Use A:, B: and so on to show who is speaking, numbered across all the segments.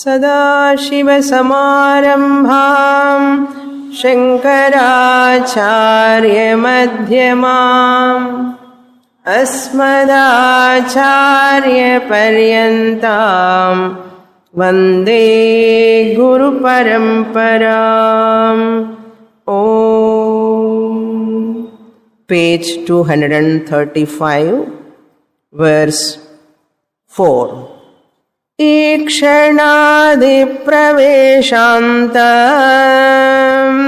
A: सदाशिवसमारम्भां शङ्कराचार्यमध्यमाम् अस्मदाचार्यपर्यन्तां वन्दे गुरुपरम्पराम्. Page 235, verse 4. ईक्षणादिप्रवेशान्तम्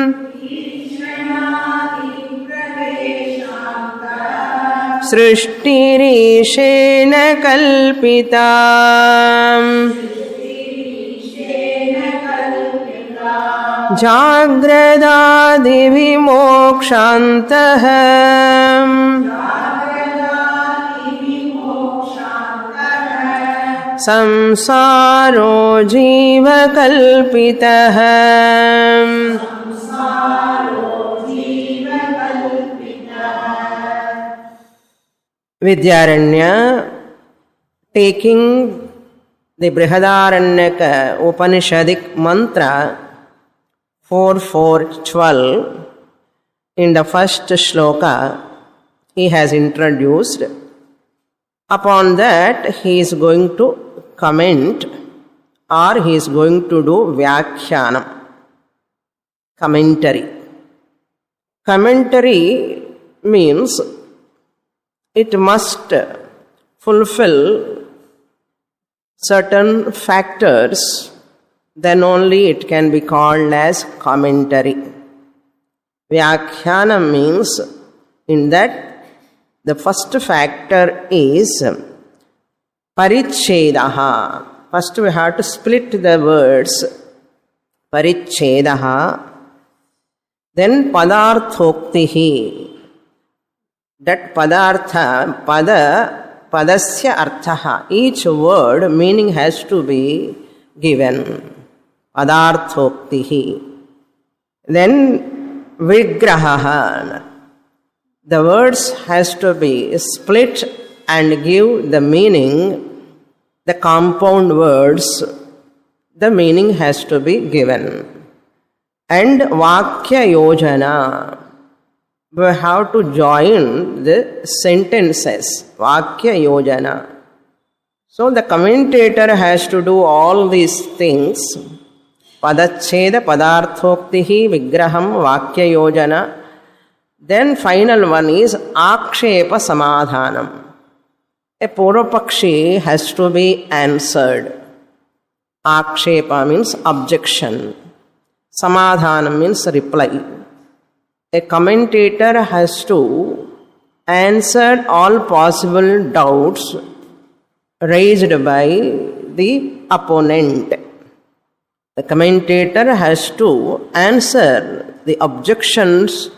A: सृष्टिरीशेन कल्पिता जाग्रदादिविमोक्षान्तः संसारो जीवकल्पितः. Vidyaranya, taking the Brihadaranyaka Upanishadic mantra 4.4.12, in the first shloka he has introduced. Upon that he is going to comment, or he is going to do Vyakhyanam, commentary. Commentary means it must fulfill certain factors, then only it can be called as commentary. Vyakhyanam means in that the first factor is parichedaha. First we have to split the words parichedaha, then padarthoktihi. That padartha, padasya arthaha. Each word meaning has to be given. Padarthoktihi. Then vigraha. The words has to be split and give the meaning, the compound words, the meaning has to be given. And vakya yojana. We have to join the sentences. Vakya yojana. So the commentator has to do all these things. Padacheda, padarthoktihi, vigraham, vakya yojana. Then final one is akshepa samadhanam. A purvapakshi has to be answered. Akshepa means objection. Samadhanam means reply. A commentator has to answer all possible doubts raised by the opponent. The commentator has to answer the objections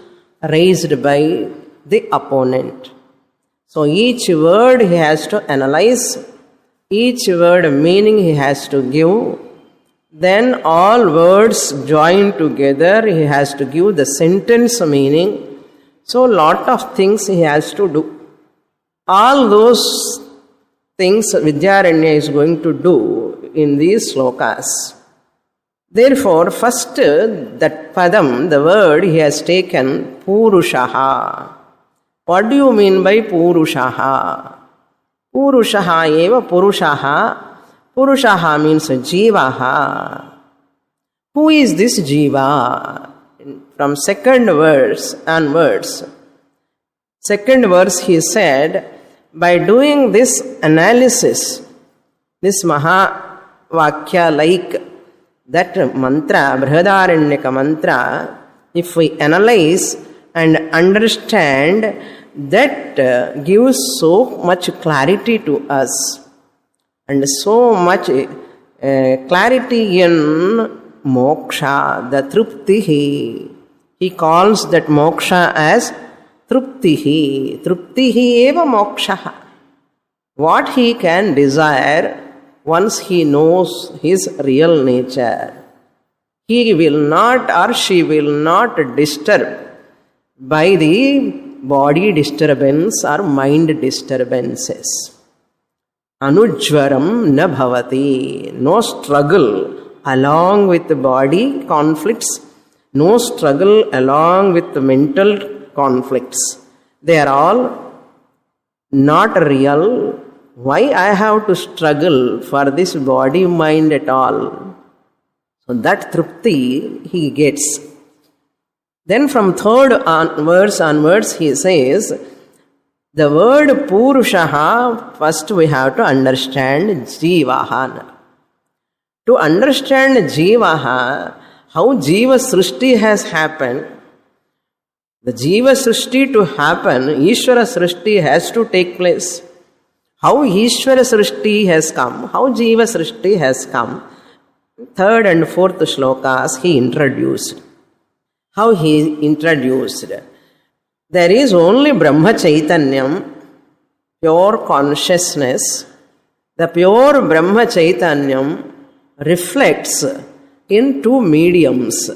A: raised by the opponent. So each word he has to analyze, each word meaning he has to give, then all words joined together he has to give the sentence meaning. So lot of things he has to do. All those things Vidyaranya is going to do in these slokas. Therefore, first that padam, the word he has taken, Purushaha. What do you mean by Purushaha? Purushaha eva Purushaha. Purushaha means Jivaha. Who is this Jiva? From second verse onwards. Second verse he said, by doing this analysis, this Mahavakya like that mantra, Brihadaranyaka mantra, if we analyze and understand, that gives so much clarity to us and so much clarity in moksha, the truptihi. He calls that moksha as truptihi. Truptihi eva moksha. What he can desire once he knows his real nature. He will not or she will not disturb by the body disturbance or mind disturbances. Anujvaram na bhavati. No struggle along with the body conflicts, no struggle along with the mental conflicts. They are all not real. Why I have to struggle for this body mind at all? So that tripti he gets. Then from third verse onwards he says, the word Purushaha, first we have to understand Jivaha. To understand Jivaha, how Jiva Srishti has happened, the Jiva Srishti to happen, Ishvara Srishti has to take place. How Ishvara Srishti has come, how Jiva Srishti has come, third and fourth shlokas he introduced. How he introduced? There is only Brahma Chaitanyam, pure consciousness. The pure Brahma Chaitanyam reflects in two mediums.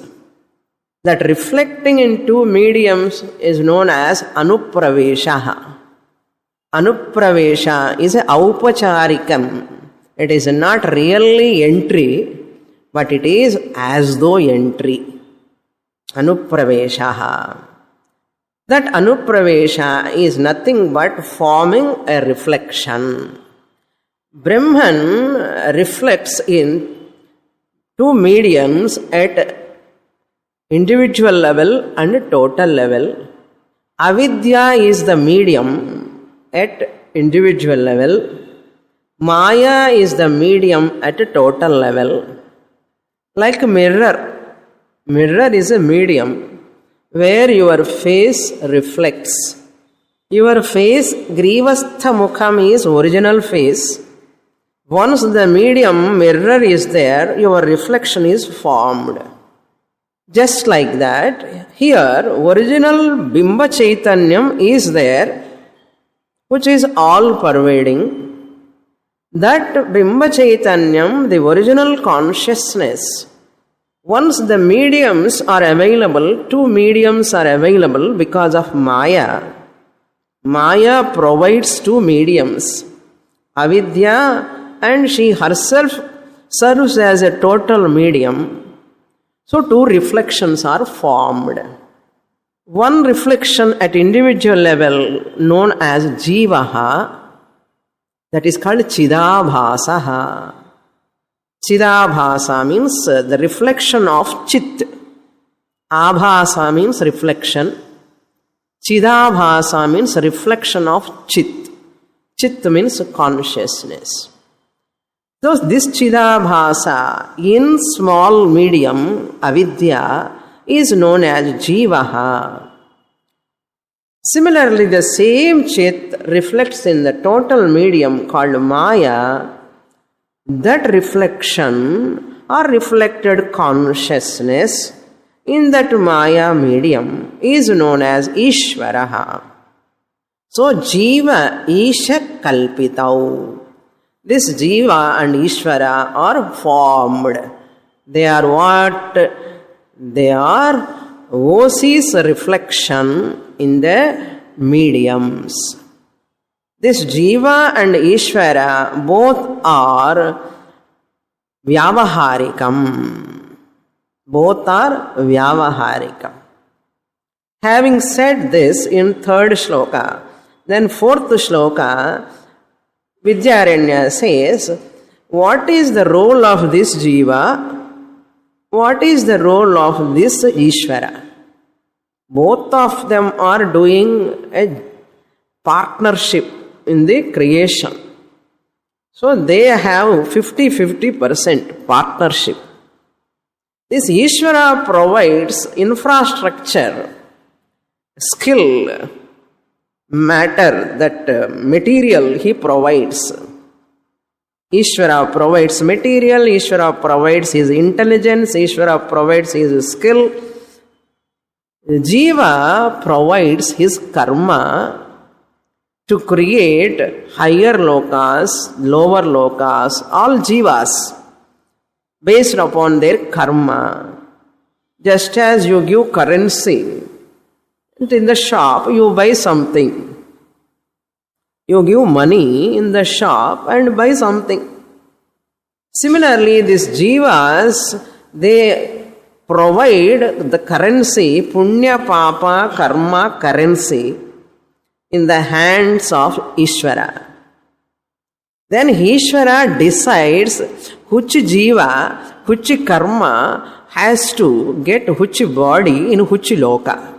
A: That reflecting in two mediums is known as Anupravesha. Anupravesha is a aupacharikam. It is not really entry, but it is as though entry. Anupravesha. That Anupravesha is nothing but forming a reflection. Brahman reflects in two mediums at individual level and total level. Avidya is the medium at individual level. Maya is the medium at a total level. Like a mirror. Mirror is a medium where your face reflects. Your face, Grivastha Mukham is original face. Once the medium mirror is there, your reflection is formed. Just like that, here original Bimba Chaitanyam is there, which is all pervading. That Bimba Chaitanyam, the original consciousness, once the mediums are available, two mediums are available because of Maya. Maya provides two mediums, Avidya, and she herself serves as a total medium. So two reflections are formed. One reflection at individual level known as Jivaha, that is called Chidabhasaha. Chidabhasa means the reflection of Chit. Abhasa means reflection. Chidabhasa means reflection of Chit. Chit means consciousness. So this Chidabhasa in small medium, Avidya, is known as Jivaha. Similarly, the same Chit reflects in the total medium called Maya. That reflection or reflected consciousness in that Maya medium is known as Ishvaraha. So, Jiva Isha Kalpitau. This Jiva and Ishvara are formed. They are what? They are OC's reflection in the mediums. This Jiva and Ishvara both are Vyavaharikam. Both are Vyavaharikam. Having said this in third shloka, then fourth shloka, Vidyaranya says, what is the role of this Jiva? What is the role of this Ishvara? Both of them are doing a partnership in the creation. So they have 50-50% partnership. This Ishvara provides infrastructure, skill, matter, that material he provides. Ishvara provides material, Ishvara provides his intelligence, Ishvara provides his skill. Jiva provides his karma to create higher lokas, lower lokas, all jivas based upon their karma. Just as you give currency in the shop, you buy something. You give money in the shop and buy something. Similarly, these jivas, they provide the currency, punya, papa, karma currency in the hands of Ishvara. Then Ishvara decides which jiva, which karma has to get which body in which loka.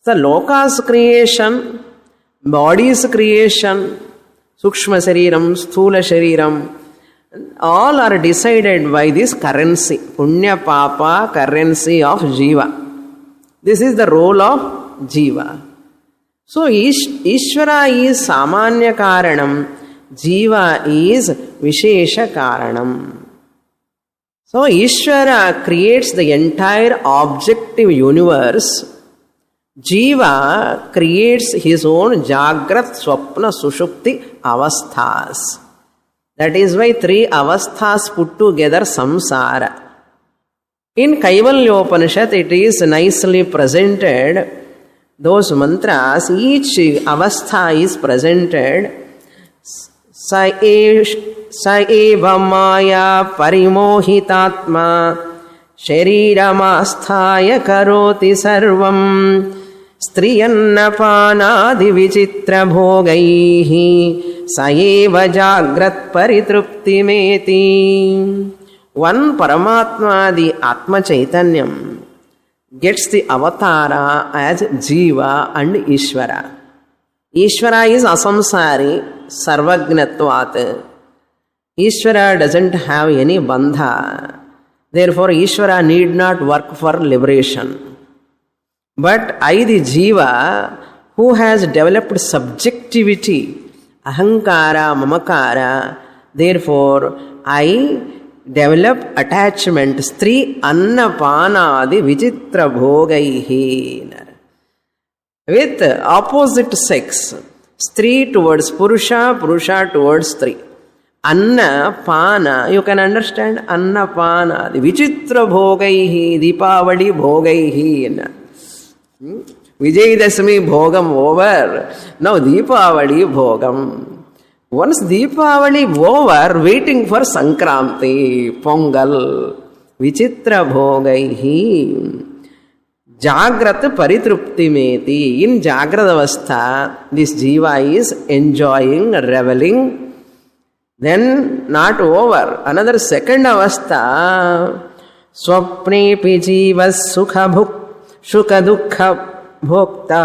A: The loka's creation, body's creation, sukshma shariram, sthula shariram, all are decided by this currency, punya papa currency of jiva. This is the role of jiva. So Ishvara is samanya karanam, jiva is vishesha karanam. So Ishvara creates the entire objective universe. Jiva creates his own Jagrat, Swapna, Sushupti avasthas. That is why 3 avasthas put together samsara. In Kaivalyopanishad it is nicely presented. Those mantras, each avastha is presented. Sa eva maya parimohitatma shariramastaya karoti sarvam striyannapānādi vicitra bhogaihi saeva jagrat paritruptimeti. One Paramatma, the Atma Chaitanyam, gets the avatara as Jiva and Ishvara. Ishvara is asamsari, sarvagnatvat. Ishvara doesn't have any bandha. Therefore, Ishvara need not work for liberation. But I, the Jiva, who has developed subjectivity, ahankara, mamakara, therefore, I develop attachment, stri annapānādi vicitra bhogaihi. With opposite sex, stri towards purusha, purusha towards stri. Anna, pana, you can understand Anna, pana, the Vichitra bhogaihi, Deepavali bhogaihi. Vijayadashami bhogam over. Now Deepavali bhogam. Once Deepavali over, waiting for Sankranti, Pongal, Vichitra bhogaihi. Jagrat paritruptimeti. In Jagrat avastha, this jiva is enjoying, reveling. Then, not over. Another second avastha, swapne pi jiva sukha dukha bhokta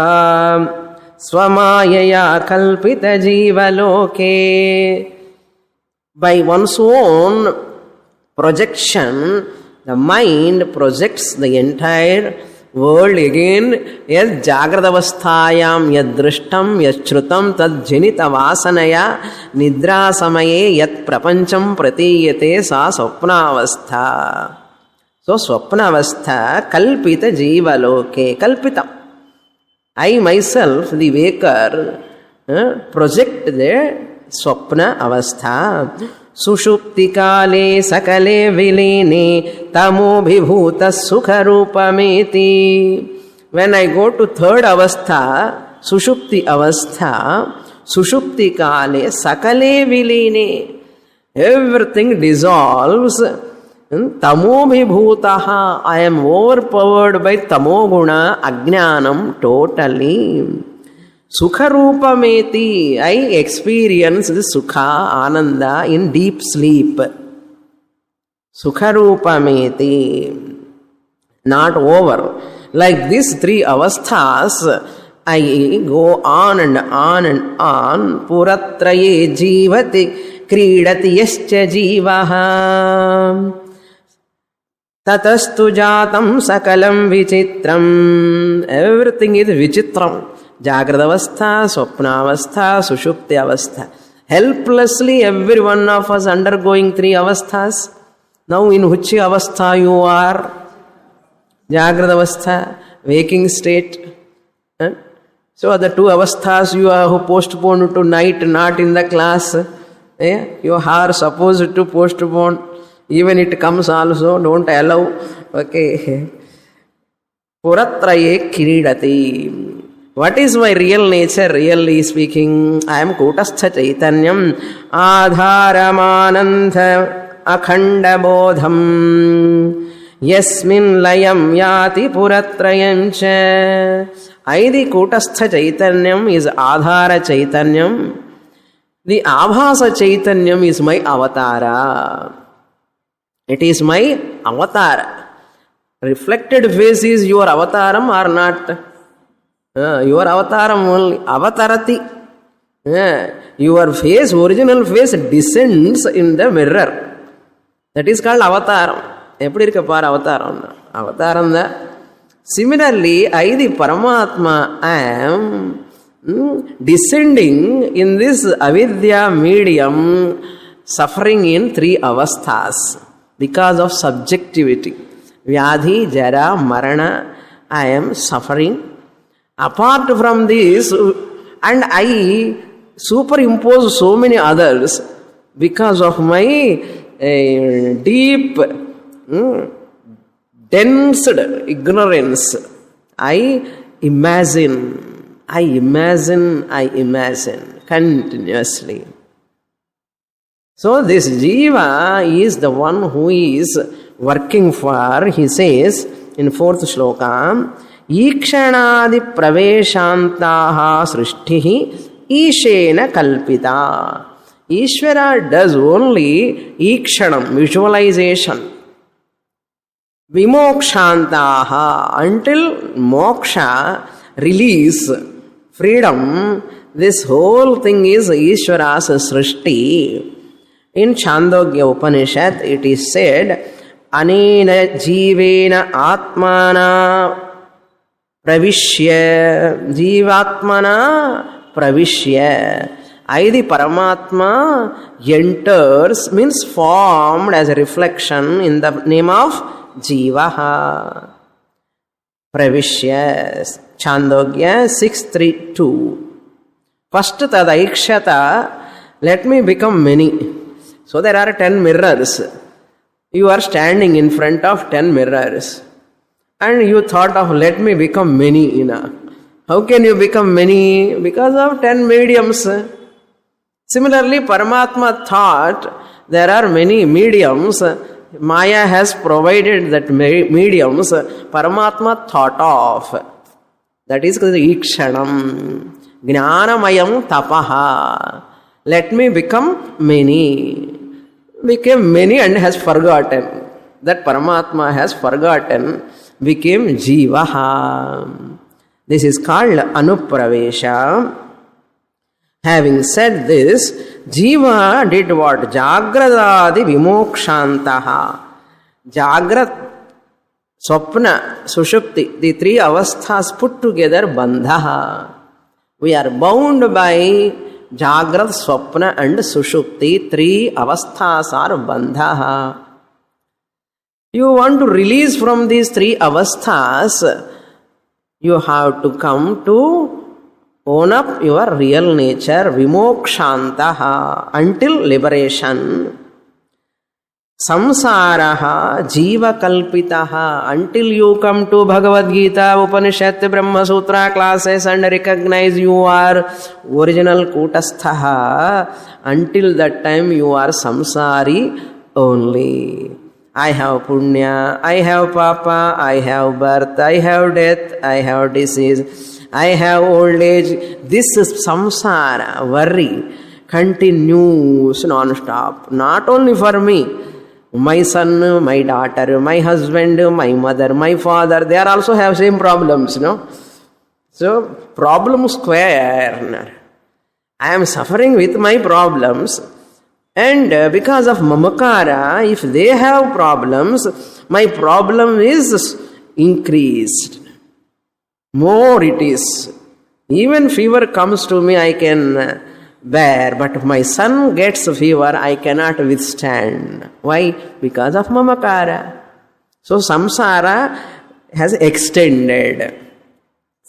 A: swamayaya kalpita jiva loke. By one's own projection, the mind projects the entire world again. Yad jagradavasthayam yad drishtam yad shrutam tad janita vasanaya nidra samaye yad prapancham pratiyate sa swapnavastha. So swapnavastha kalpita jiva loke. Kalpita. I myself, the waker, project the swapna avastha. Sushupti kale sakale vilene tamo bhibhuta sukha rupameti. When I go to third avastha, sushupti avastha, sushupti kale sakale vilene, everything dissolves. Tamo bhibhutaha, I am overpowered by tamo guna, ajnanam totally. Sukha rupameti, I experience the sukha, ananda in deep sleep. Sukha rupameti, not over. Like these 3 avasthas, I go on and on and on. Puratraye jivati kridati yascha jivaha. Tatastu jatam sakalam vichitram. Everything is vichitram. Jagradavastha, Swapnavastha, Sushupti avastha. Helplessly, every one of us undergoing 3 avasthas. Now, in which avastha you are? Jagradavastha, waking state. So, the 2 avasthas you are who postponed to night, not in the class. You are supposed to postpone. Even it comes also, don't allow. Okay. Puratraye kiridati. What is my real nature? Really speaking, I am Kutastha Chaitanyam Adharamanantha Akhanda Bodham Yasmin Layam Yati Puratrayam Cha. I, the Kutastha Chaitanyam, is Adhara Chaitanyam. The Abhasa Chaitanyam is my avatara. It is my avatar. Reflected face is your avataram or not? Your avataram only. Avatarati. Your face, original face, descends in the mirror. That is called avataram. Eppadi irukka paar avataram? Avataram da. Similarly, I, the Paramatma, am descending in this avidya medium, suffering in three avasthas because of subjectivity. Vyadhi, Jara, Marana, I am suffering. Apart from this, and I superimpose so many others because of my deep, dense ignorance. I imagine continuously. So this jiva is the one who is working for, he says in 4th shloka, Ikshanadi praveshantaha srishtihi ishena kalpita. Ishvara does only ikshanam, visualization. Vimokshantaha, until moksha, release, freedom, this whole thing is Ishvara's srishti. In Chandogya Upanishad, it is said, Anena jivena atmana pravishya, jivatmana pravishya. I, the Paramatma, enters, means formed as a reflection in the name of Jivaha. Pravishya. Chandogya 6.3.2. First tadaikshata, let me become many. So there are 10 mirrors. You are standing in front of 10 mirrors. And you thought of, let me become many. How can you become many? Because of 10 mediums. Similarly, Paramatma thought there are many mediums. Maya has provided that mediums. Paramatma thought of. That is called Ikshanam. Jnanamayam tapaha. Let me become many. Became many and has forgotten. That Paramatma has forgotten. Became Jivaha. This is called Anupravesha. Having said this, Jiva did what? Jagradadi vimokshantaha. Jagrat, Swapna, Sushupti, the three avasthas put together, bandhaha. We are bound by Jagrat, Swapna and Sushupti. Three avasthas are bandhaha. You want to release from these three avasthas, you have to come to own up your real nature, vimokshantaha, until liberation. Samsaraha, jiva kalpitaha, until you come to Bhagavad Gita, Upanishad, Brahma Sutra classes and recognize you are original Kutasthaha, until that time you are samsari only. I have punya, I have papa, I have birth, I have death, I have disease, I have old age. This is samsara, worry, continues non-stop. Not only for me, my son, my daughter, my husband, my mother, my father, they are also have same problems, So, problem square. I am suffering with my problems. And because of mamakara, if they have problems, my problem is increased. More it is. Even fever comes to me, I can bear. But if my son gets fever, I cannot withstand. Why? Because of mamakara. So samsara has extended.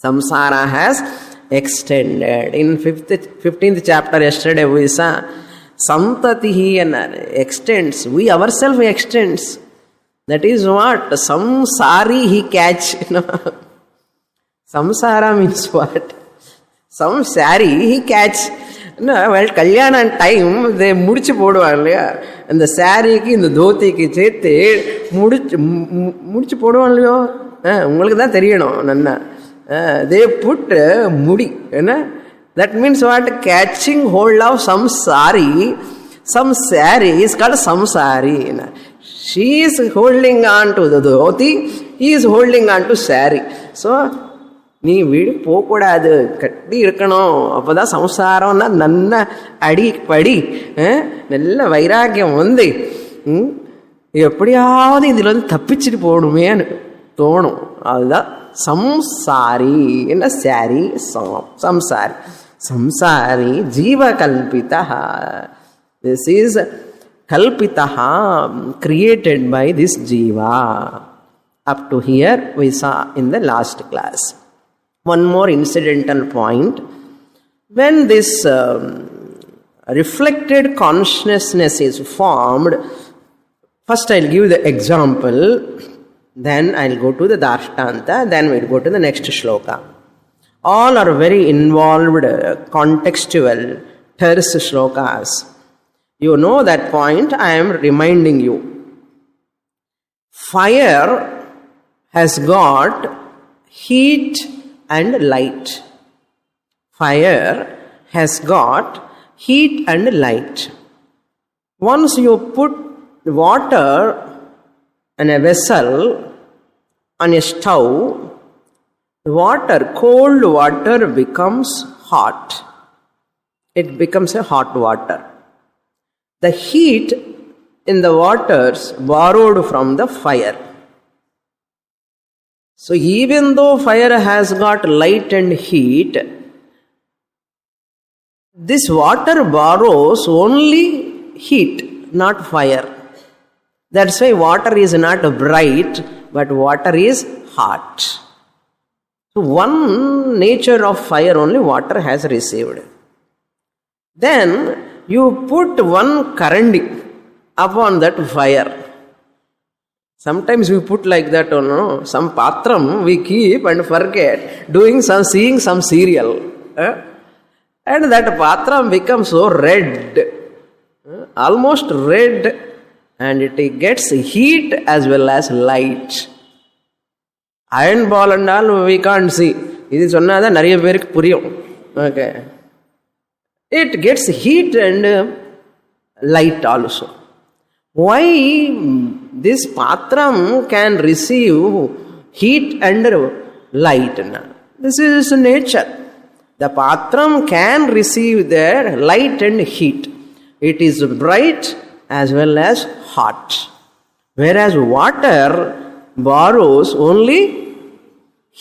A: Samsara has extended. In 15th chapter yesterday we saw Santatihi and extends. We ourselves extends. That is what? Samsari he catch. Samsara means what? some saree he catch. Well, கல்யாணம் time இதை முடிச்சு போடுவாங்க இல்லையா, இந்த சாரிக்கு இந்த தோத்திக்கு சேர்த்து முடிச்சு போடுவாங்க இல்லையோ, உங்களுக்கு தான் தெரியணும் நன்னா. தே புட் முடி என்ன, that means what? Catching hold of some saree is called samsari. She is holding on to the dhoti, he is holding on to saree. So நீ வீடு போகக்கூடாது, கட்டி இருக்கணும், அப்போதான் சம்சாரம்னா நல்ல அடிப்படி நல்ல வைராக்கியம் வந்து எப்படியாவது இதில் வந்து தப்பிச்சுட்டு போகணுமேன்னு தோணும். அதுதான் சம்சாரி. என்ன சாரி? சம்சாரி. சம்சாரி ஜீவகல்பிதா. This is kalpitaha, created by this jiva. Up to here we saw in the last class. One more incidental point. When this reflected consciousness is formed, first I'll give the example, then I'll go to the Dashtanta, then we'll go to the next shloka. All are very involved, contextual, terse shlokas. You know that point, I am reminding you. Fire has got heat and light. Fire has got heat and light. Once you put water in a vessel on a stove, water, cold water becomes hot. It becomes a hot water. The heat in the waters borrowed from the fire. So even though fire has got light and heat, this water borrows only heat, not fire. That's why water is not bright, but water is hot. So one nature of fire only water has received. Then you put one karandi upon that fire. Sometimes we put like that, some patram we keep and forget, seeing some cereal. And that patram becomes so red, almost red, and it gets heat as well as light. Iron ball and all we can't see. This is one other nariya perukku puriyum. Okay. It gets heat and light also. Why this patram can receive heat and light? This is nature. The patram can receive their light and heat. It is bright as well as hot. Whereas water borrows only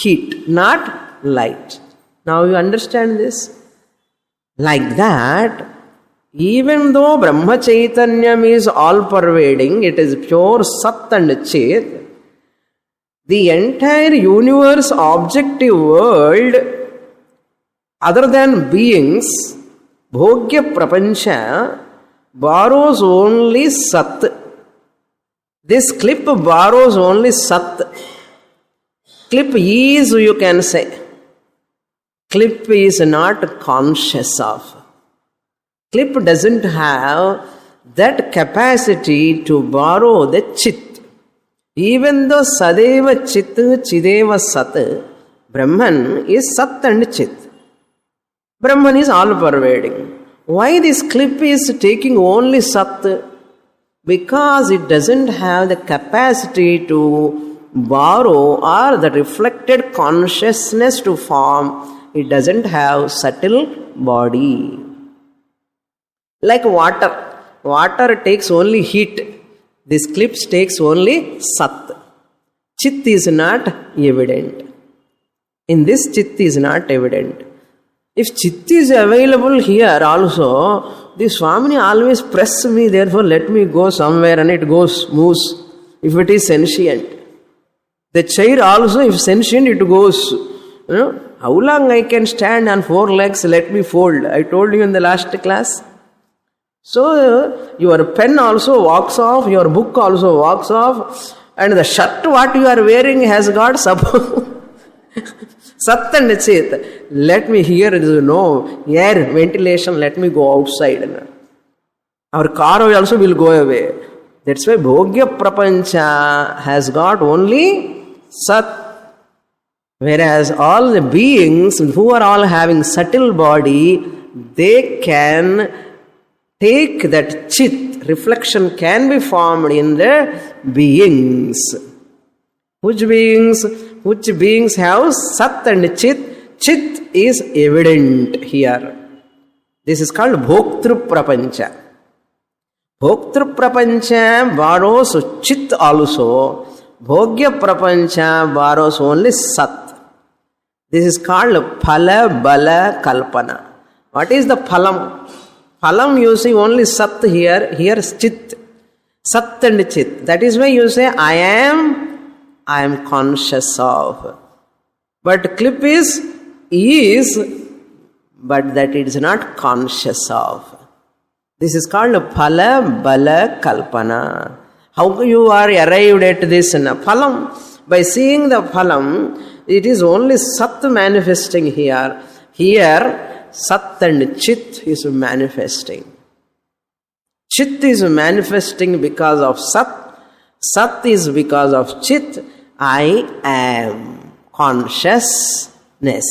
A: heat, not light. Now you understand this? Like that, even though Brahma Chaitanyam is all-pervading, it is pure Sat and Chit, the entire universe, objective world, other than beings, Bhogya Prapancha, borrows only Sat. This clip borrows only Sat. Clip is, you can say. Clip is not conscious of. Clip doesn't have that capacity to borrow the chit. Even though Sadeva Chit Chideva Sat, Brahman is Sat and Chit. Brahman is all-pervading. Why this clip is taking only Sat? Because it doesn't have the capacity to borrow or the reflected consciousness to form. It doesn't have subtle body. Like water. Water takes only heat. This clip takes only Sat. Chit is not evident. In this, Chit is not evident. If Chit is available here also, the Swamini always press me, therefore let me go somewhere, and it moves. If it is sentient. The chair also, if sentient, it goes. How long I can stand on 4 legs, let me fold. I told you in the last class. So, your pen also walks off, your book also walks off, and the shirt what you are wearing has got Sat and Chit, let me hear, air, ventilation, let me go outside. Our car also will go away. That's why Bhogya Prapancha has got only Sat. Whereas all the beings who are all having subtle body, they can take that Chit, reflection can be formed in the beings. Which beings? Which beings have Sat and Chit? Chit is evident here. This is called Bhoktru Prapancha. Bhoktru Prapancha borrows Chit also. Bhogya Prapancha borrows only Sat. This is called Phala Bala Kalpana. What is the Phalam? Phalam you see only Sat here. Here is Chit. Sat and Chit. That is why you say, I am conscious of. But clip is, but that it is not conscious of. This is called Phala Bala Kalpana. How you are arrived at this Phalam? By seeing the Phalam, it is only Sat manifesting here. Here, Sat and Chit is manifesting. Chit is manifesting because of Sat. Sat is because of Chit. I am consciousness.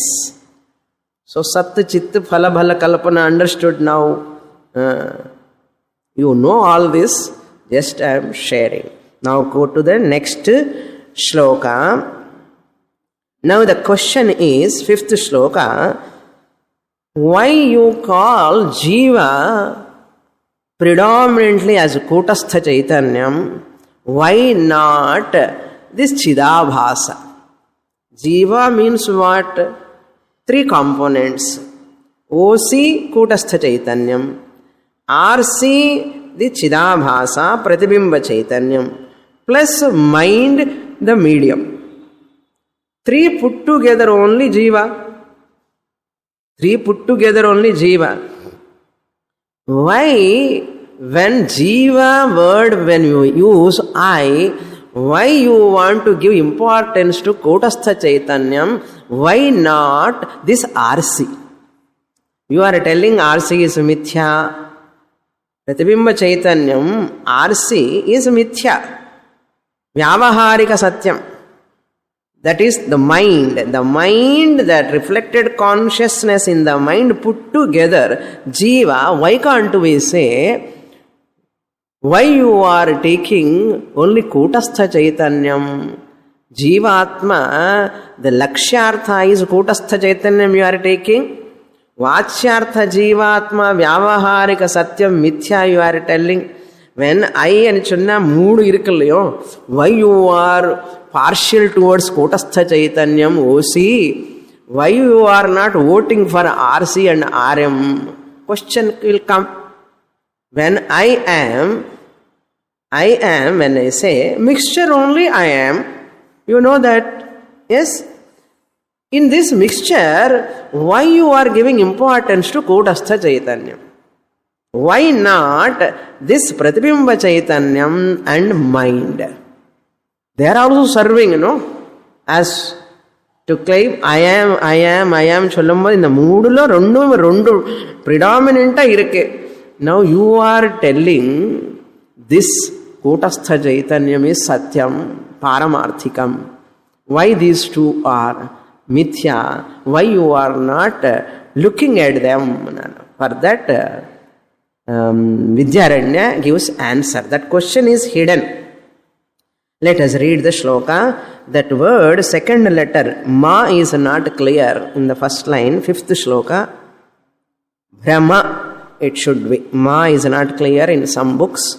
A: So Sat, Chit, Phala, Bhala, Kalpana understood now. You know all this. Just I am sharing. Now go to the next shloka. Now the question is, fifth shloka, why you call Jiva predominantly as Kutastha Chaitanyam? Why not this Chidabhasa? Jiva means what? Three components. OC Kutastha Chaitanyam, RC the Chidabhasa Pratibimba Chaitanyam, plus mind the medium. Three put together only Jiva. Three put together only Jiva. Why, when Jiva word, when you use I, why you want to give importance to Kutastha Chaitanyam? Why not this RC? You are telling RC is Mithya. Pratibimba Chaitanyam, RC is Mithya. Vyavaharika Satyam. That is the mind, that reflected consciousness in the mind put together, Jiva. Why can't we say, why you are taking only Kutastha Chaitanyam? Jivatma, the Lakshyartha is Kutastha Chaitanyam you are taking. Vachyartha Jivatma, Vyavaharika Satyam, Mithya you are telling. When I and Channa mood irukalayo, why you are partial towards Kutastha Chaitanyam, OC? Why you are not voting for RC and RM? Question will come. When I am, when I say mixture only I am, you know that, yes? In this mixture, why you are giving importance to Kutastha Chaitanyam? Why not this Pratibimba Chaitanyam and mind? They are also serving, as to claim I am Cholamba in the moodlo rendu predominant irukke. Now you are telling this Kutastha Chaitanyam is Satyam, Paramarthikam. Why these two are Mithya? Why you are not looking at them? For that, Vidyaranya gives answer. That question is hidden. Let us read the shloka. That word, second letter, ma is not clear in the first line, fifth shloka. Brahma, it should be. Ma is not clear in some books.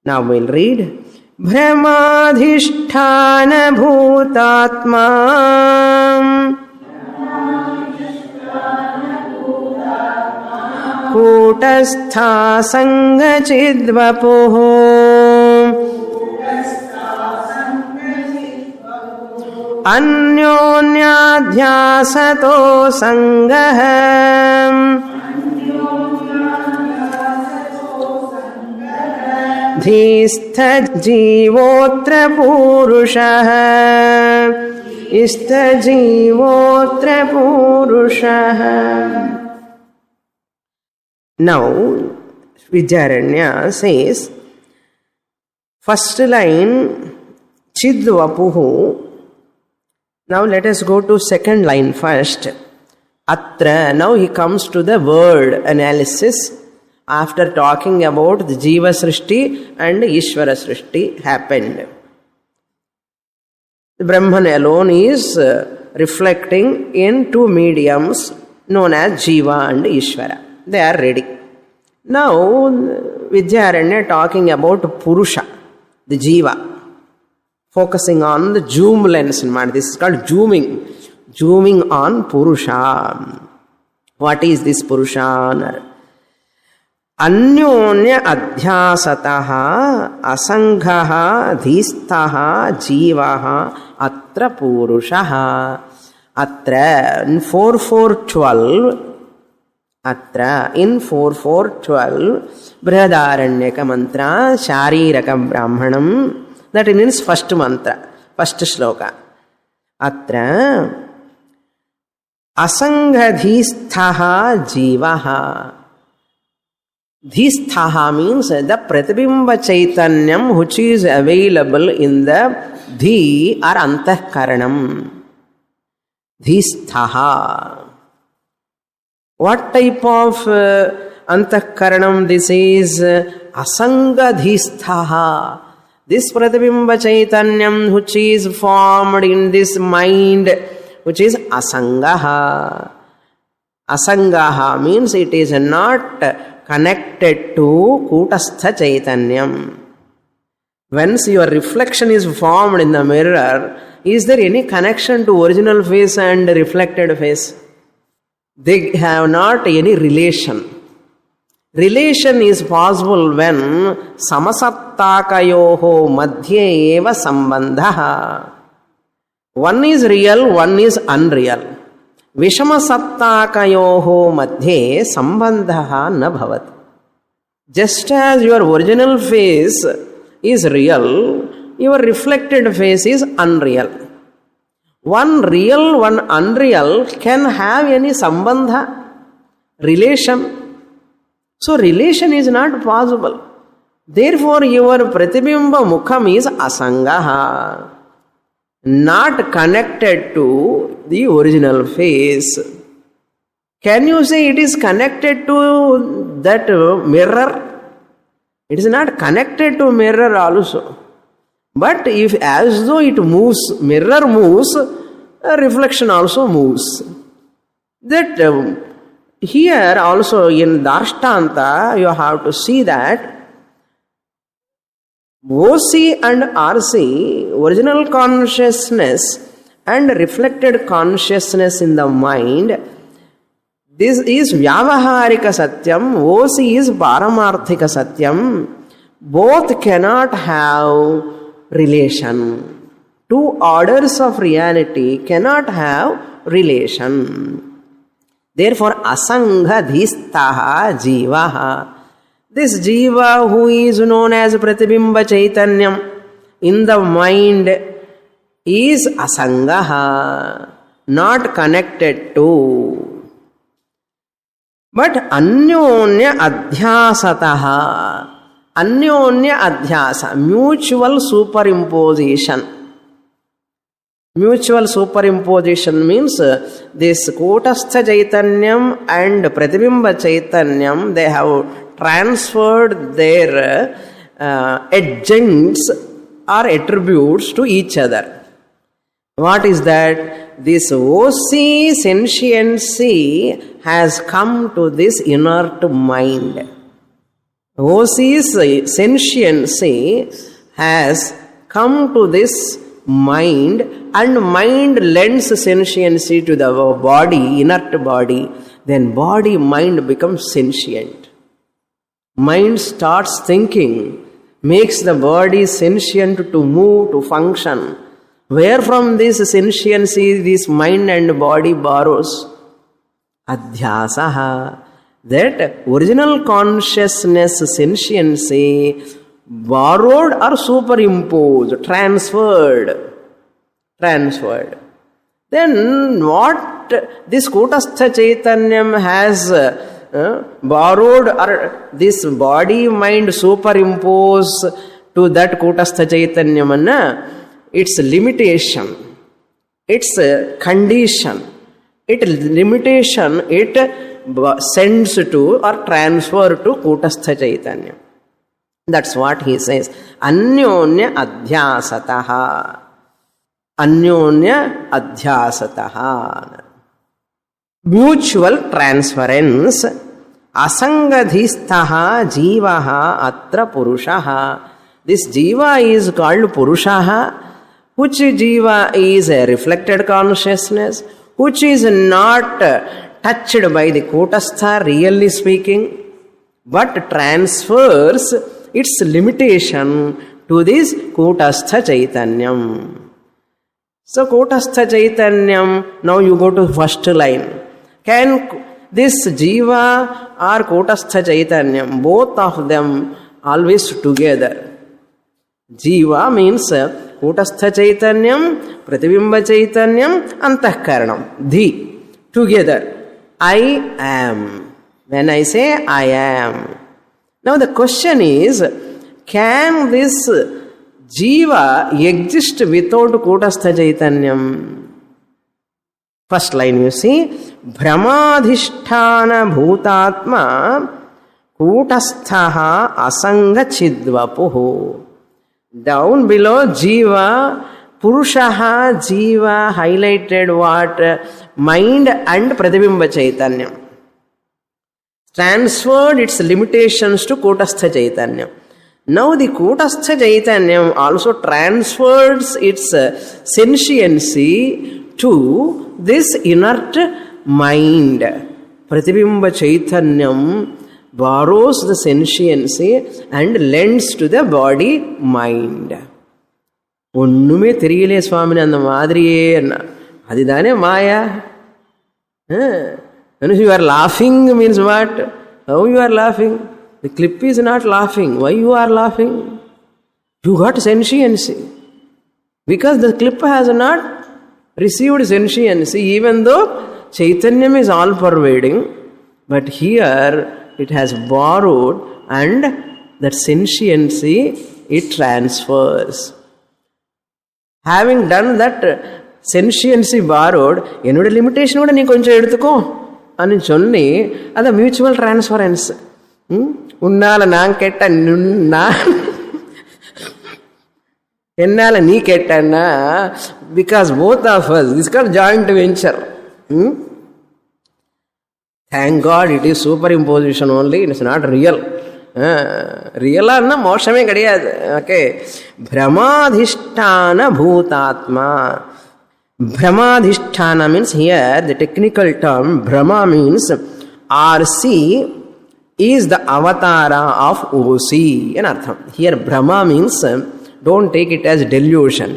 A: Now we'll read. Brahmadhisthana bhutatma Kutastha Sangha Chidvapuho Anyonyadhyasato Sangha Dhistha Jivotra Purusha istajivotra purushaha. Now, Vidyaranya says, first line, Chidvapuhu. Now let us go to second line first. Atra. Now he comes to the word analysis after talking about the Jiva Srishti and Ishvara Srishti happened. The Brahman alone is reflecting in two mediums known as Jiva and Ishvara. They are ready. Now Vidyaranya talking about Purusha, the Jiva, focusing on the zoom lens. This is called zooming on Purusha. What is this Purusha? Anyonya adhyasataha asanghaha dhistaha jivaha atra purushaha. Atra in 4.4.12. Atra in 4.4.12 Brihadaranyaka mantra Shariraka Brahmanam. That means first mantra, first shloka. Atra asanghadhisthaha jivaha. Dhisthaha means the Pratibimba Chaitanyam which is available in the Dhi or Antahkaranam. Dhisthaha. What type of Antahkaranam this is? Asangadhisthaha. This Pratibimba Chaitanyam which is formed in this mind, which is Asangaha. Asangaha means it is not connected to Kutastha Chaitanyam. Once your reflection is formed in the mirror, is there any connection to original face and reflected face? They have not any relation. Relation is possible when Samasaptakayoho Madhye eva Sambandhaha. One is real, one is unreal. Vishamasaptakayoho Madhye Sambandhaha na bhavat. Just as your original face is real, your reflected face is unreal. One real, one unreal can have any sambandha, relation. So relation is not possible. Therefore your pratibimba mukham is asangaha, not connected to the original face. Can you say it is connected to that mirror? It is not connected to mirror also. But if as though it moves, mirror moves, a reflection also moves. That here also in Darshtanta you have to see that OC and RC, original consciousness and reflected consciousness in the mind, this is Vyavaharika Satyam, OC is Paramarthika Satyam. Both cannot have relation. Two orders of reality cannot have relation. Therefore, asangha dhistaha jivaha. This jiva who is known as Pratibimba Chaitanyam in the mind is asangaha, not connected to. But anyonya adhyasataha. Anyonya adhyasa, mutual superimposition. Mutual superimposition means this Kutastha Chaitanyam and Pratibimba Chaitanyam, they have transferred their adjuncts or attributes to each other. What is that? This OC sentiency has come to this inert mind. OC's sentiency has come to this mind, and mind lends sentiency to the body, inert body. Then body, mind becomes sentient. Mind starts thinking, makes the body sentient to move, to function. Where from this sentiency this mind and body borrows? Adhyasaha. That original consciousness sentiency borrowed or superimposed, transferred. Then what this Kutastha Chaitanyam has borrowed, or this body mind superimpose to that Kutastha Chaitanyam, its limitation, its condition, its limitation, it sends to or transfer to Kutastha Chaitanya. That's what he says. Anyonya adhyasataha. Anyonya adhyasataha. Mutual transference. Asangadhistaha jivaha atra purushaha. This jiva is called purushaha. Which jiva is a reflected consciousness, which is not touched by the Kutastha, really speaking, but transfers its limitation to this Kutastha Chaitanyam. So Kutastha Chaitanyam, now you go to first line. Can this Jiva or Kutastha Chaitanyam, both of them always together? Jiva means Kutastha Chaitanyam, Pratibimba Chaitanyam, Antahkaranam. Dhi, together. I am. When I say I am. Now the question is, can this Jiva exist without Kutastha Chaitanyam? First line you see, Brahmadhishthana Bhutatma Kutasthaha Asanga Chidvapuhu. Down below, Jiva, Purushaha, Jiva highlighted what? Mind and Pratibimba Chaitanyam. Transferred its limitations to Kutastha Chaitanyam. Now the Kutastha Chaitanyam also transfers its sentiency to this inert mind. Pratibimba Chaitanyam borrows the sentiency and lends to the body mind. ஒண்ணுமே தெரியலே சுவாமினி அந்த மாதிரியே அதுதானே மாயா. When you are laughing means what? How you are laughing? The clip is not laughing. Why you are laughing? You got sentiency. Because the clip has not received sentiency, even though Chaitanyam is all pervading, but here it has borrowed, and that sentiency it transfers. Having done that sentiency borrowed, என்னோட limitation கூட நீ கொஞ்சம் எடுத்துக்கோ அப்படின்னு சொல்லி அதை mutual டிரான்ஸ்ஃபரன்ஸ். உன்னால நான் கேட்ட நான் என்னால நீ கேட்டன்னா, because both of us, this call joint venture. Thank God it is superimposition only, it is not real. ரியலான்னா மோஷமே கிடையாது. Okay, பிரமாதிஷ்டான பூதாத்மா. Brahmadhisthana means here, the technical term, Brahma means RC is the avatara of OC. In artham. Here Brahma means, don't take it as delusion.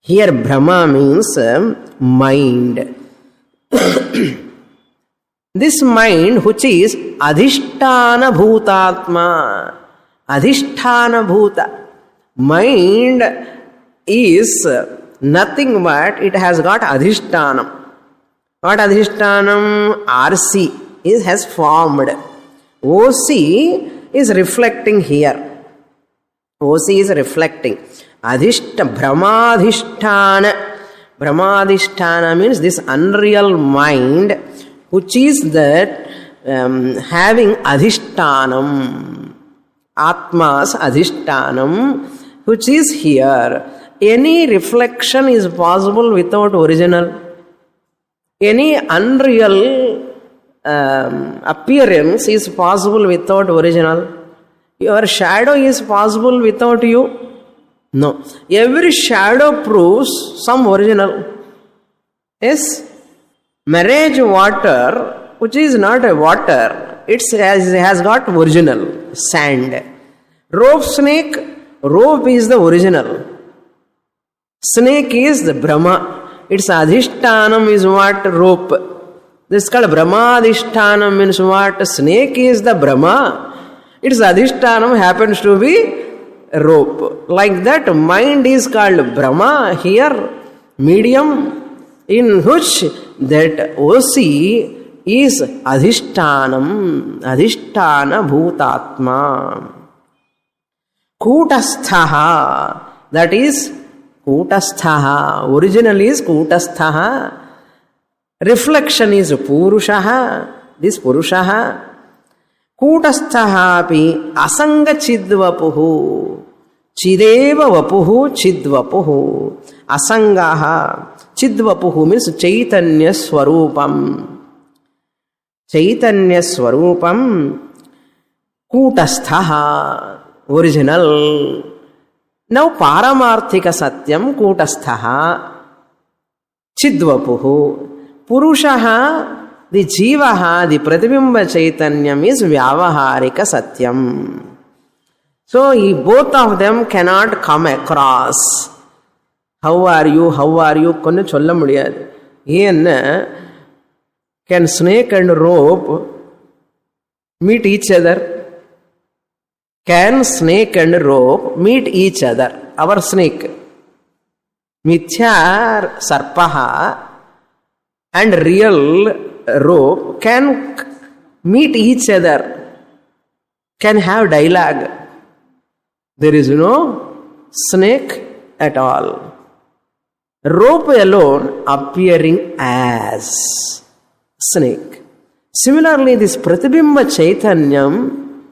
A: Here Brahma means mind. This mind which is Adhisthana Bhutatma. Adhisthana Bhuta. Mind is nothing but it has got Adhishtanam. What Adhishtanam? RC has formed. OC is reflecting here. OC is reflecting. Brahmadhisthana. Brahmadhisthana means this unreal mind which is that having Adhishtanam. Atma's Adhishtanam which is here. Any reflection is possible without original. Any unreal appearance is possible without original. Your shadow is possible without you. No. Every shadow proves some original. Yes. Marriage water, which is not a water, it has got original. Sand. Rope snake, rope is the original. Snake is the Brahma. Its Adhishtanam is what? Rope. This is called Brahmadhishtanam means what? Snake is the Brahma. Its Adhishtanam happens to be rope. Like that, mind is called Brahma here, medium. in which that OC is adhishtanam, adhishtana bhutatma. Kutasthaha, that is Kutasthaha, original is Kutasthaha, reflection is Purushaha, this Purushaha. Kutasthaha api asanga chidvapuhu, chideva vapuhu chidvapuhu, asangaha. Chidvapuhu means Chaitanya Swarupam. Chaitanya Swarupam, Kutasthaha, original. Now Paramarthika Satyam Kutasthaha, Chidvapuhu, Purushaha, the Jivaha, the Pratibimba Chaitanyam is Vyavaharika Satyam. So both of them cannot come across. How are you? How are you? Konnu solla mudiyadu. Yen can snake and rope meet each other? Can snake and rope meet each other? Our snake. Mithya sarpaha and real rope can meet each other, can have dialogue. There is no snake at all. Rope alone appearing as snake. Similarly, this Pratibimba Chaitanyam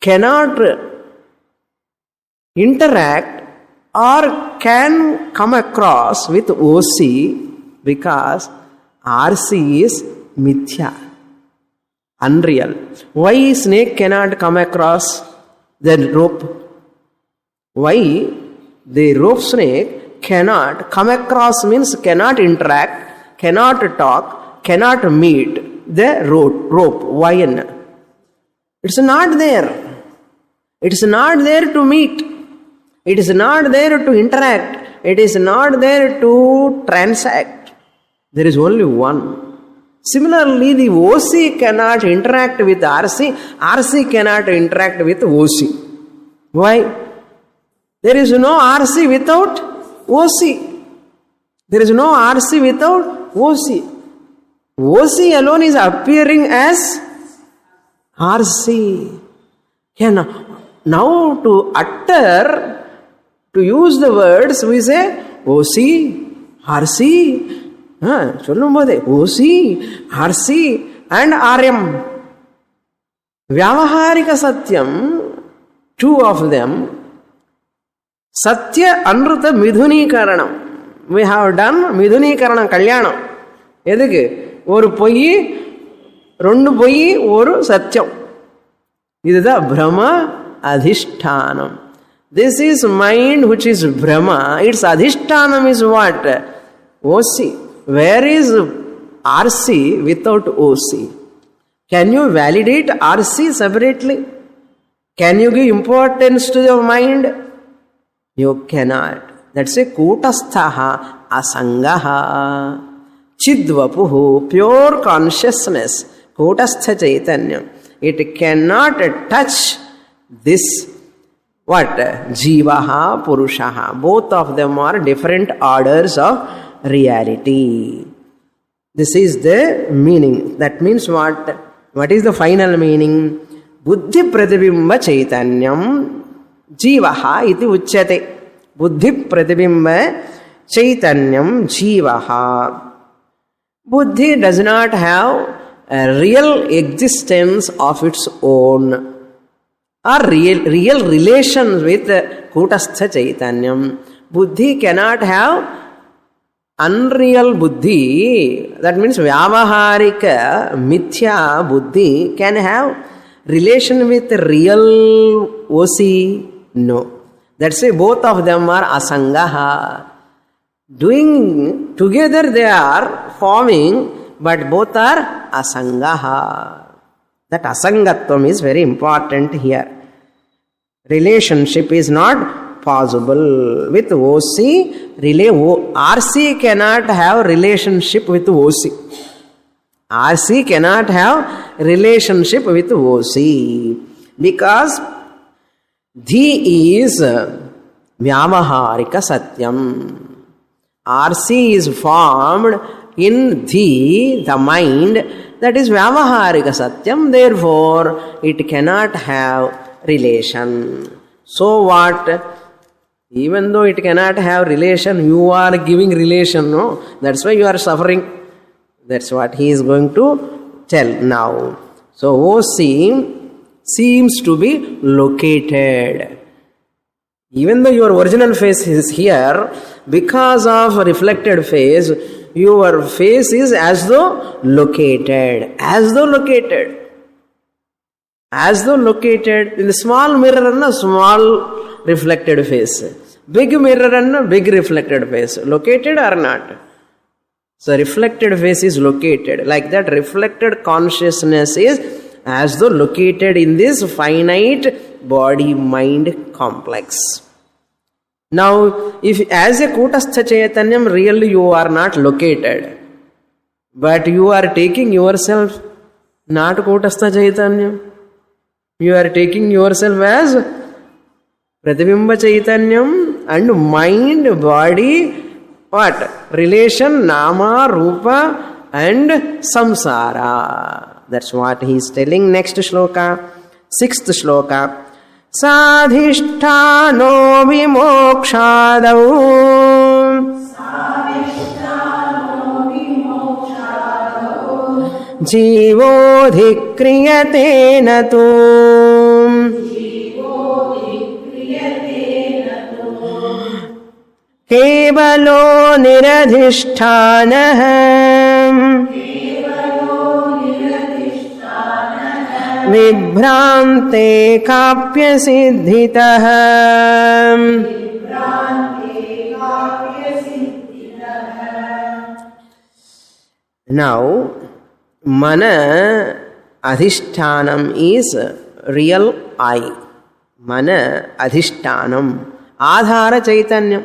A: cannot interact or can come across with OC because RC is mithya, unreal. Why snake cannot come across the rope? Why the rope snake cannot come across means cannot interact, cannot talk, cannot meet the rope. Why? It's not there. It is not there to meet. It is not there to interact. It is not there to transact. There is only one. Similarly, the OC cannot interact with RC. RC cannot interact with OC. Why? There is no RC without OC. There is no RC without OC. OC alone is appearing as RC. Now to utter, to use the words, we say OC, RC. OC, RC and RM. Vyavaharika Satyam, two of them. Satya Anruta Midhunikaranam. We have done Midhunikaranam Kalyanam. Edhike? Oru Poyi, Rundu Poyi, Oru Satyam. This is the Brahma Adhishtanam. This is mind which is Brahma. Its Adhishtanam is what? OC. Where is RC without OC? Can you validate RC separately? Can you give importance to the mind? You cannot. That's a Kutasthaha Asangaha. Chidvapuhu, pure consciousness, Kutastha Chaitanya. It cannot touch this, what? Jivaha, Purushaha. Both of them are different orders of reality. This is the meaning. That means what? What is the final meaning? Buddhi Pratibimba Chaitanyam Jivaha iti uchyate. Buddhi Pratibimba Chaitanyam Jivaha. Buddhi does not have a real existence of its own or real relations with Kutastha Chaitanyam. Buddhi cannot have unreal buddhi, that means Vyavaharika Mithya Buddhi can have relation with real OC? No. That's why both of them are Asangaha. Doing together they are forming, but both are Asangaha. That Asangatvam is very important here. Relationship is not possible. With OC, RC cannot have relationship with OC. RC cannot have relationship with OC because Dhi is Vyavaharika Satyam. RC is formed in the mind, that is Vyavaharika Satyam, therefore it cannot have relation. So what? Even though it cannot have relation, you are giving relation, no? That's why you are suffering. That's what he is going to tell now. So OC seems to be located. Even though your original face is here, because of reflected face, your face is as though located. As though located. As though located in the small mirror and a small reflected face. Big mirror and a big reflected face. Located or not? So reflected face is located. Like that, reflected consciousness is as though located in this finite body-mind complex. Now, if as a Kutastha Chaitanyam, really you are not located, but you are taking yourself not Kutastha Chaitanyam. You are taking yourself as Pratibimba Chaitanyam and mind, body, what? Relation, Nama, Rupa and Samsara. That's what he is telling. Next shloka, 6th shloka. Sadhisthano vimokshadau jivodhikriyate natu kevalo niradhishthana Vibhrante kapya siddhitah. Now, mana adhishthanam is real I. Mana adhishthanam. Adhara chaitanyam.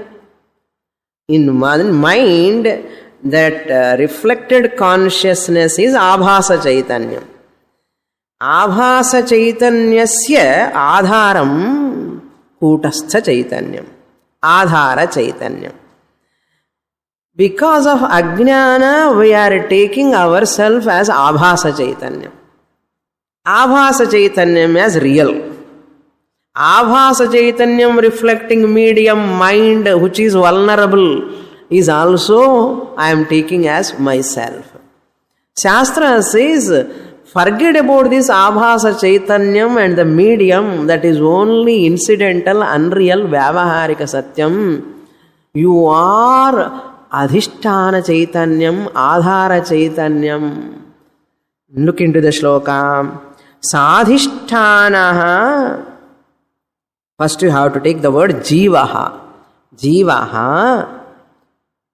A: In mind, that reflected consciousness is abhasa chaitanyam. Abhasa chaitanyasya adharam kutastha chaitanyam. Adhara chaitanyam. Because of ajnana, we are taking ourselves as abhasa chaitanyam. Abhasa chaitanyam as real. Abhasa chaitanyam reflecting medium mind which is vulnerable is also I am taking as myself. Shastra says, forget about this abhasa chaitanyam and the medium that is only incidental, unreal, vyavaharika satyam. You are adhisthana chaitanyam, adhara chaitanyam. Look into the shloka. Sadhisthanaha. First you have to take the word jivaha. Jivaha.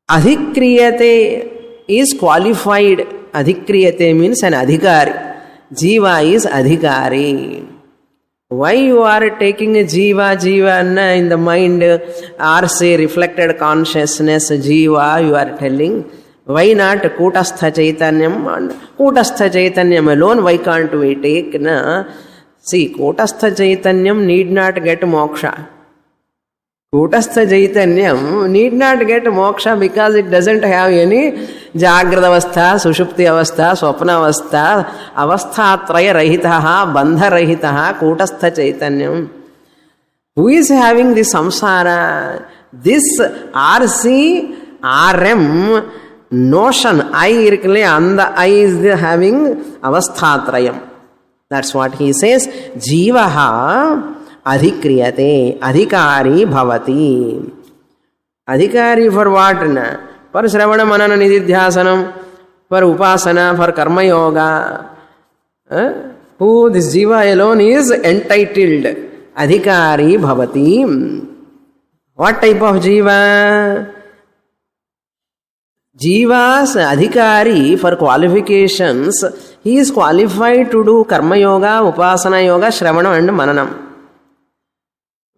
A: Adhikriyate is qualified. Adhikriyate means an adhikari. Jiva is adhikari. Why you are taking a jiva in the mind, or say reflected consciousness, jiva, you are telling? Why not Kutastha Chaitanyam? And Kutastha Chaitanyam alone, why can't we take? Na? See, Kutastha Chaitanyam need not get moksha. Kutastha Chaitanyam need not get moksha because it doesn't have any Jagrada avastha, Sushupti avastha, Swapna avastha, avastha traya rahitaha, bandha rahitaha, Kutastha Chaitanyam. Who is having this samsara? This RC, RM notion, I irkle, and the I is having avastha trayam. That's what he says. Jivaha adhikriyate, adhikari bhavati. Adhikari for what? For Shravana Manana Nididhyasanam, for Upasana, for Karma Yoga. Who this Jiva alone is entitled. Adhikari bhavati. What type of Jiva? Jiva's adhikari for qualifications, he is qualified to do Karma Yoga, Upasana Yoga, Shravana and Mananam.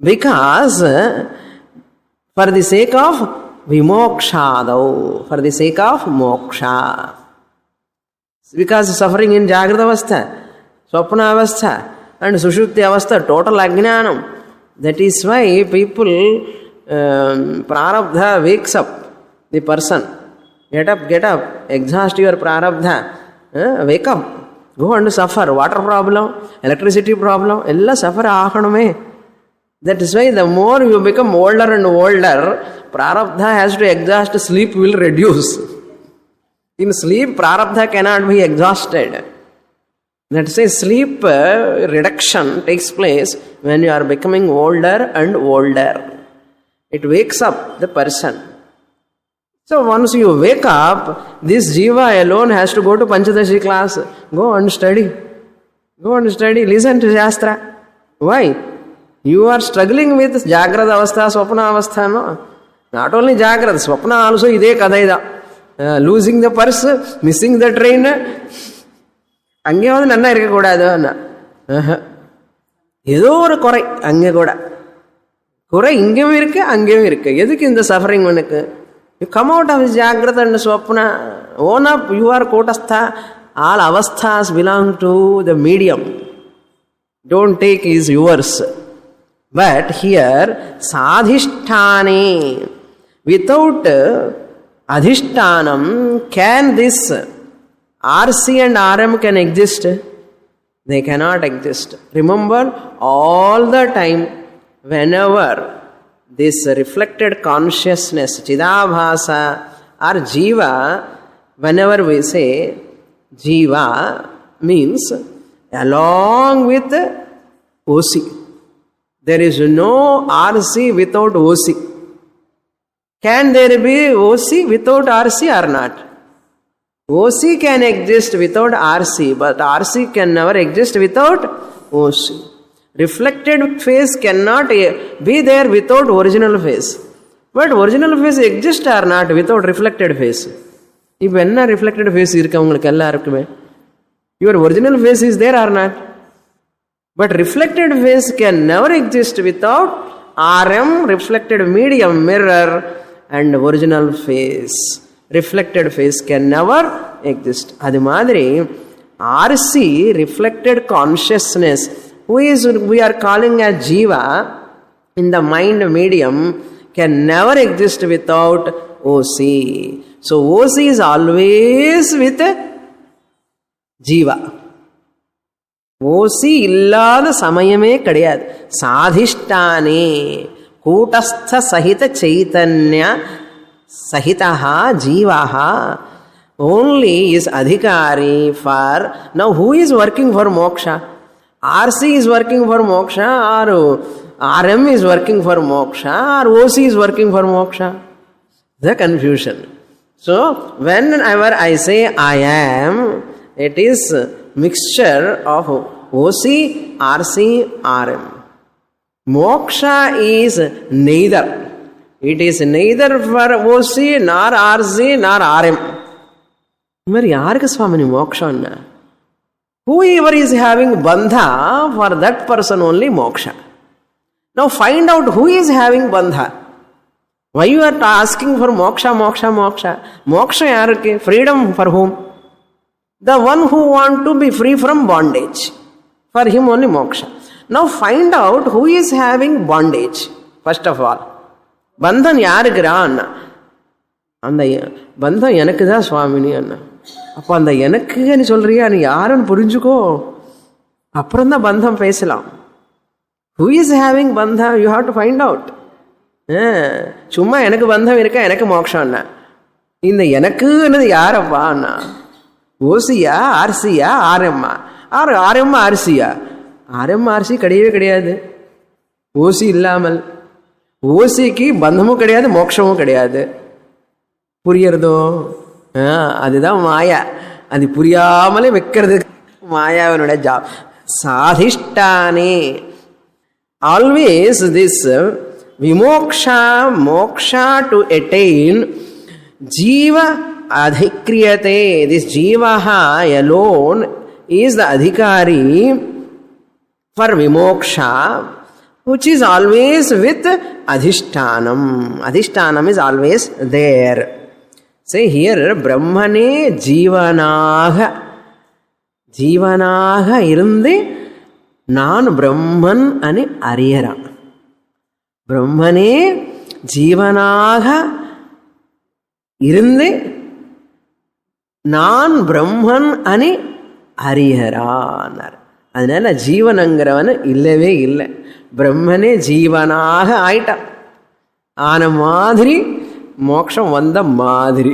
A: Because for the sake of Vimokshadau, for the sake of moksha. Because suffering in Jagrada avastha, Swapna avastha and Sushupti avastha, total ajnanam. That is why people, prarabdha wakes up the person. Get up, exhaust your prarabdha, wake up, go and suffer. Water problem, electricity problem, ella suffer aakaname. That is why the more you become older and older, prarabdha has to exhaust, sleep will reduce. In sleep, prarabdha cannot be exhausted. That says sleep reduction takes place when you are becoming older and older. It wakes up the person. So once you wake up, this jiva alone has to go to Panchadashi class. Go and study. Listen to Shastra. Why? You are struggling with Jagrata Avastha, Swapna Avastha, no? Not only Jagrata, Swapna also ide kadaida. Losing the purse, missing the train. Ange vandu nanna irukka koodadhu anna. Edho oru kurai ange kooda. Kurai ingeyum irukku, angeyum irukku. Edhukku indha suffering unakku? You come out of Jagrata and Swapna, own up, you are Kotastha. All avasthas belong to the medium. Don't take is yours. But here, sadhisthane, without adhishtanam, can this RC and RM can exist? They cannot exist. Remember, all the time, whenever this reflected consciousness, Chidabhasa or Jiva, whenever we say Jiva, means along with OC. There is no RC without OC. Can there be OC without RC or not? OC can exist without RC, but RC can never exist without OC. Reflected face cannot be there without original face. But original face exists or not without reflected face? If enna reflected face irukku ungalku ellarkume, your original face is there or not? But reflected face can never exist without RM, reflected medium, mirror, and original face. Reflected face can never exist. Adi madri RC, reflected consciousness, we are calling as Jiva in the mind medium, can never exist without OC. So OC is always with Jiva. OC illada samayame kadiyadu. Sadhisthane Kutastha Sahita Chaitanya Sahitaha Jivaha only is adhikari for. Now who is working for moksha? RC is working for moksha, or RM is working for moksha, or OC is working for moksha? The confusion. So, whenever I say I am, it is mixture of OC, RC, RM. Moksha is neither. It is neither for OC, nor RC, nor RM. Mari yarku swamini moksha anna? Whoever is having bandha, for that person only moksha. Now find out who is having bandha. Why you are asking for moksha? Moksha yaruke? Freedom for whom? The one who want to be free from bondage. For him only moksha. Now find out who is having bondage. First of all. Bandhan yarukra anna? And the bandhan yanakku swamini anna. அப்போ அந்த எனக்குன்னு சொல்றியா, நீ யாருன்னு புரிஞ்சுக்கோ, அப்புறம் தான் பந்தம் பேசலாம். Who is having bandha? You have to find out. சும்மா எனக்கு பந்தம் இருக்கா, எனக்கு மோட்சம் என்ன? இந்த எனக்குன்னு யாரப்பா அண்ணா? ஓசியா, ஆர்சியா, ஆர்எம்மா? ஆர்எம்மா ஆர்சியா? ஆர்எம் ஆர்சி கிடையவே கிடையாது ஓசி இல்லாமல். ஓசிக்கு பந்தமும் கிடையாது, மோட்சமும் கிடையாது. புரியறதோ? அதுதான் மாயா. அது புரியாமலே வைக்கிறது மாயாவினுடைய job. சாதிஷ்டானே, always this vimoksha, moksha to attain, jiva adhikriyate. This jivaha alone is the adhikari for vimoksha, which is always with adhishtanam. Adhishtanam is always there. Say here, Brahmane Jivanaga. Jivanaga irunde naan Brahman ani ariyara. Brahmane Jivanaga இருந்து நான் பிரம்மன் அனி அறியறான்னார். அதனால ஜீவனங்கிறவன் இல்லவே இல்லை. பிரம்மனே ஜீவனாக ஆயிட்டான். ஆன மாதிரி மோட்சம் வந்த மாதிரி.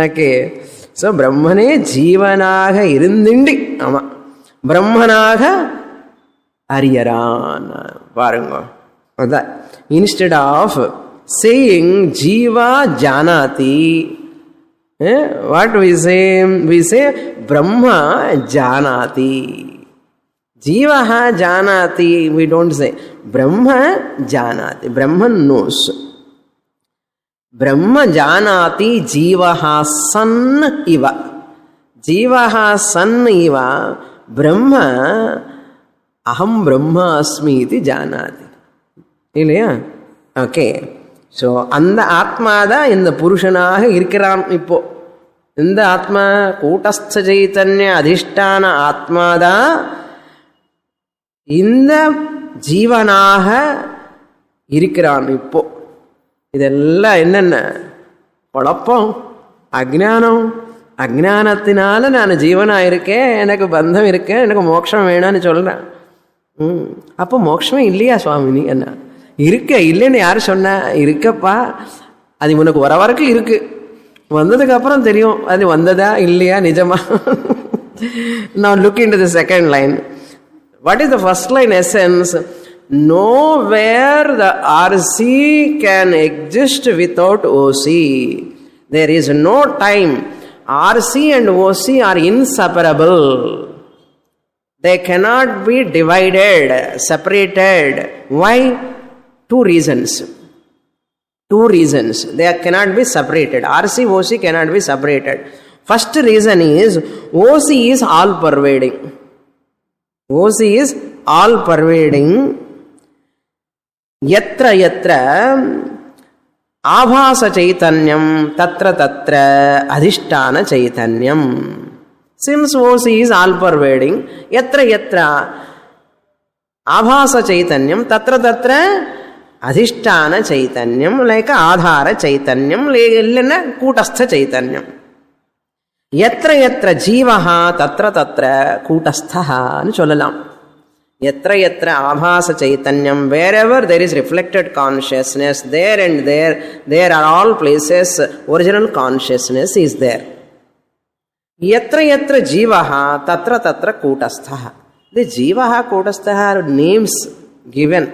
A: ஓகே. ஸோ பிரம்மனே ஜீவனாக இருந்துண்டு ஆமாம் பிரம்மனாக அறியறான். பாருங்க, அதான் இன்ஸ்டெட் ஆஃப் சேயிங் ஜீவா ஜானாதி, what we say Brahma janati. Jivaha janati, we don't say. Brahma janati. Brahman knows. Brahma janati jivaha san iva. Jivaha san iva. Brahma aham Brahma asmi iti janati. இல்லையா? Okay. So அந்த ஆத்மா தான் இந்த புருஷனாக இருக்கிறான். இப்போ இந்த ஆத்மா கூட்டஸ்த சைத்தன்ய அதிஷ்டான ஆத்மாதான் இந்த ஜீவனாக இருக்கிறான். இப்போ இதெல்லாம் என்னென்ன குழப்பம், அஜ்ஞானம். அஜ்ஞானத்தினால நான் ஜீவனாக இருக்கேன், எனக்கு பந்தம் இருக்கேன், எனக்கு மோட்சம் வேணும்னு சொல்கிறேன். அப்போ மோட்சமே இல்லையா சுவாமினி? என்ன இருக்க? இல்லைன்னு யார் சொன்ன? இருக்கப்பா, அது உனக்கு வர வரைக்கும் இருக்கு, வந்ததுக்கு அப்புறம் தெரியும் அது வந்ததா இல்லையா நிஜமா. Now look into the second line. What is the first line essence? Nowhere the RC can exist without OC. There is no time. RC and OC are inseparable. They cannot be divided, separated. Why? Two reasons. They cannot be separated. RC, OC cannot be separated. First reason is OC is all pervading. OC is all pervading. Yatra yatra abhasa chaitanyam tatra tatra adhishtana chaitanyam. Since OC is all pervading, yatra yatra abhasa chaitanyam tatra tatra adhishtana chaitanyam, like adhara chaitanyam, illena kutastha chaitanyam. Yatra yatra jivaha tatra tatra kutastha nu sollalam. Yatra yatra abhasa chaitanyam, wherever there is reflected consciousness, there and there are all places original consciousness is there. Yatra yatra jivaha tatra tatra kutastha. The jivaha kutastha are names given,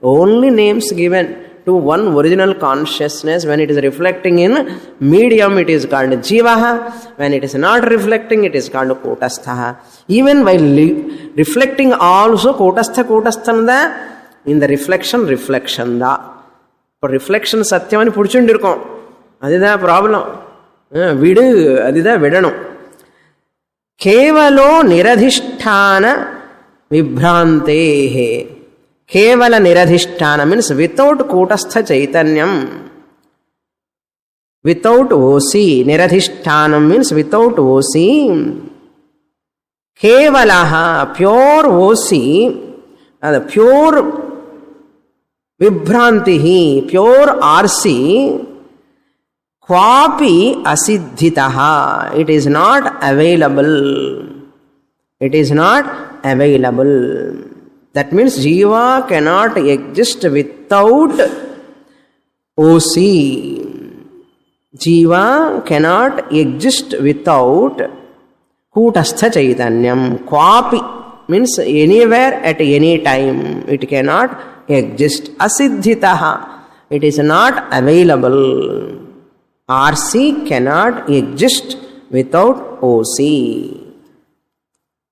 A: only names given to one original consciousness. When it is reflecting in medium, it is called jivaha. When it is not reflecting, it is called kutastha. Even while reflecting also kutastha da, in the reflection da. For reflection satyamani pudichundirkom, adida problem. Vidu adida vidanum. Kevalo niradhisthana vibhrantehe. Kevala niradhisthana means without kutastha chaitanyam, without OC. Niradhisthana means without OC. Kevalaha, pure OC, pure vibhrantihi, pure RC, kwapi asiddhitaha. It is not available. It is not available. That means jiva cannot exist without OC. Jiva cannot exist without kutastha chaitanyam. Kwapi means anywhere at any time. It cannot exist. Asiddhitaha, it is not available. RC cannot exist without OC.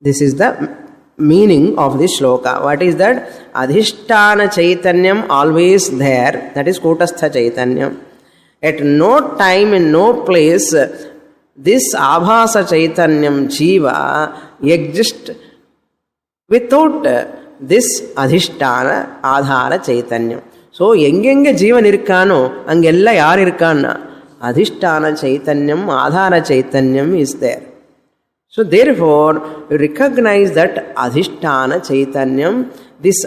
A: This is the meaning of this shloka. What is that? Adhishtana chaitanyam always there. That is kutastha chaitanyam. At no time and no place this abhasa chaitanyam jiva exists without this adhishtana adhara chaitanyam. So எங்கெங்க ஜீவன் இருக்கானோ அங்கெல்லாம் யார் இருக்கான்னா adhishtana chaitanyam adhara chaitanyam is there. So therefore you recognize that adhishtana chaitanyam, this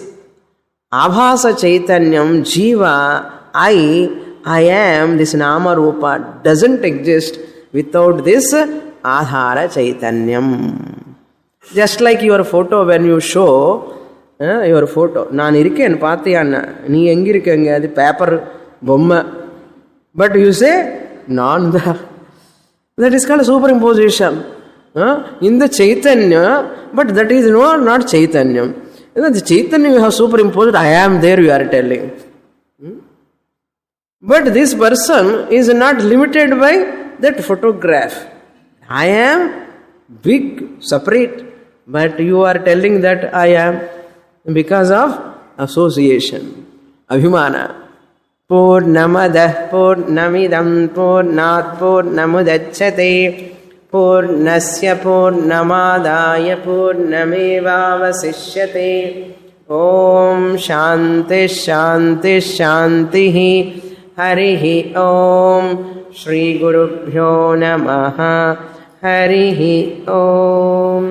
A: abhasa chaitanyam jiva, I I am, this Nama Rupa doesn't exist without this Adhara Chaitanyam. Just like your photo, when you show your photo, நான் இருக்கேன் பார்த்தியான்னா, நீ எங்க இருக்கங்க, அது paper பொம்மை, but you say நான் தான். That is called superimposition. In the Chaitanya, but that is not Chaitanya. In the Chaitanya you have superimposed, I am there, you are telling. But this person is not limited by that photograph. I am big, separate, but you are telling that I am because of association, abhimana. Purnamadah purnamidam purnat purnamudachyate purnasya purnamadaya purnamevavasishyate. Om Shanti Shanti Shantihi. Harihi Om. Shri Gurubhyo Namaha. Harihi Om.